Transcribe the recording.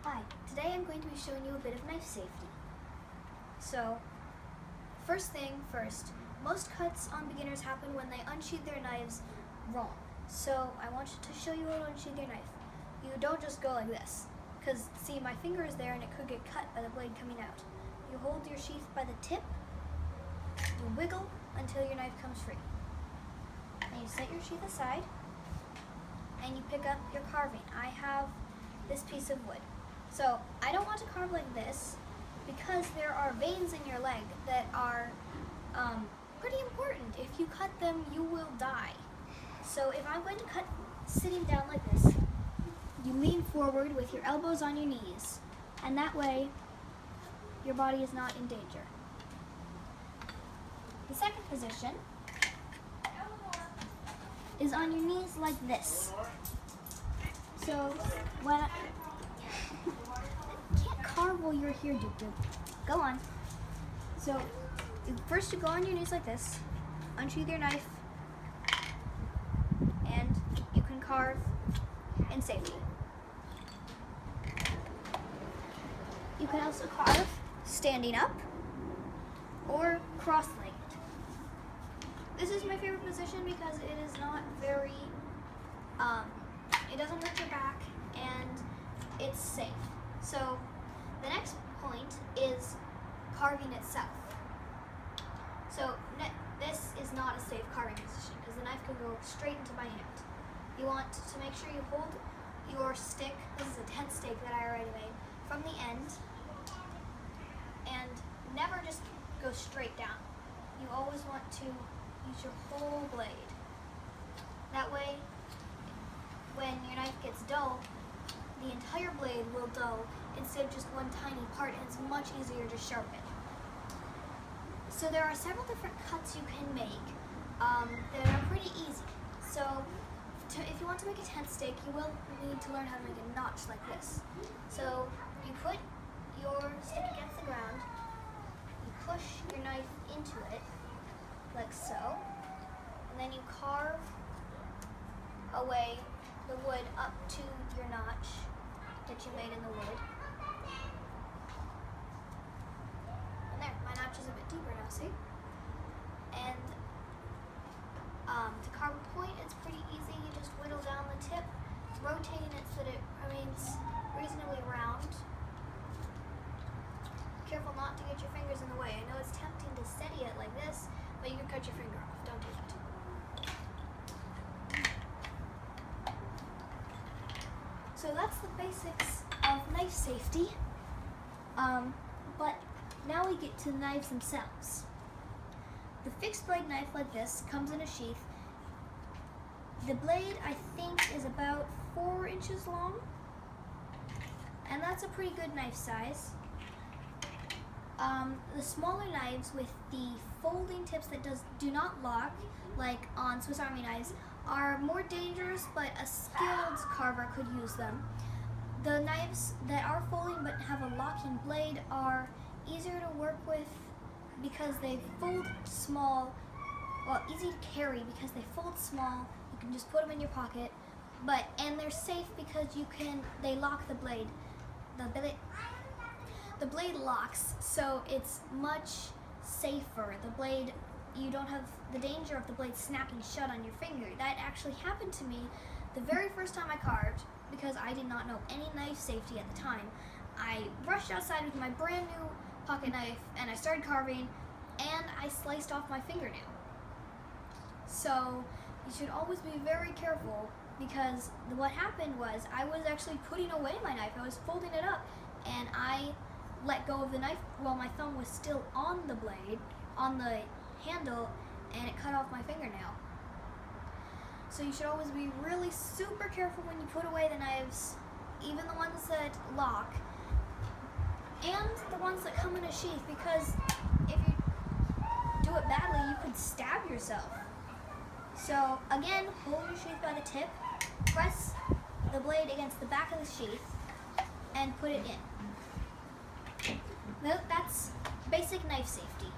Hi, today I'm going to be showing you a bit of knife safety. So, first thing first, most cuts on beginners happen when they unsheath their knives wrong. So I want to show you how to unsheath your knife. You don't just go like this, because see, my finger is there and it could get cut by the blade coming out. You hold your sheath by the tip, you wiggle until your knife comes free. And you set your sheath aside, and you pick up your carving. I have this piece of wood. So I don't want to carve like this because there are veins in your leg that are pretty important. If you cut them, you will die. So if I'm going to cut sitting down like this, you lean forward with your elbows on your knees, and that way your body is not in danger. The second position is on your knees like this. So when can't carve while you're here, Duke. Go on. So first you go on your knees like this, unsheath your knife, and you can carve in safety. You can also carve standing up or cross-legged. This is my favorite position because it is not very, it doesn't hurt your back and it's safe. So the next point is carving itself. So this is not a safe carving position because the knife could go straight into my hand. You want to make sure you hold your stick, this is a tent stake that I already made, from the end, and never just go straight down. You always want to use your whole blade. That way, when your knife gets dull, the entire blade will dull instead of just one tiny part, and it's much easier to sharpen. So there are several different cuts you can make that are pretty easy. So if you want to make a tent stake, you will need to learn how to make a notch like this. So you put your stick against the ground, you push your knife into it, like so, and then you carve away the wood up to your notch that you made in the wood. And there, my notch is a bit deeper now, see? And to carve a point, it's pretty easy. You just whittle down the tip, rotating it so that it remains reasonably round. Careful not to get your fingers in the way. I know it's tempting to steady it like this, but you can cut your finger off. Don't do that. So that's the basics of knife safety. But now we get to the knives themselves. The fixed blade knife like this comes in a sheath. The blade, I think, is about 4 inches long, and that's a pretty good knife size. The smaller knives with the folding tips that do not lock, like on Swiss Army knives, are more dangerous, but a skilled carver could use them. The knives that are folding but have a locking blade are easier to work with because they fold small, well, easy to carry because they fold small. You can just put them in your pocket, and they're safe because they lock the blade. The blade locks, so it's much safer. The blade, you don't have the danger of the blade snapping shut on your finger. That actually happened to me the very first time I carved because I did not know any knife safety at the time. I rushed outside with my brand new pocket knife and I started carving and I sliced off my fingernail. So you should always be very careful because what happened was I was actually putting away my knife. I was folding it up and I let go of the knife while my thumb was still on the blade, on the handle, and it cut off my fingernail. So you should always be really super careful when you put away the knives, even the ones that lock, and the ones that come in a sheath, because if you do it badly, you could stab yourself. So again, hold your sheath by the tip, press the blade against the back of the sheath, and put it in. That's basic knife safety.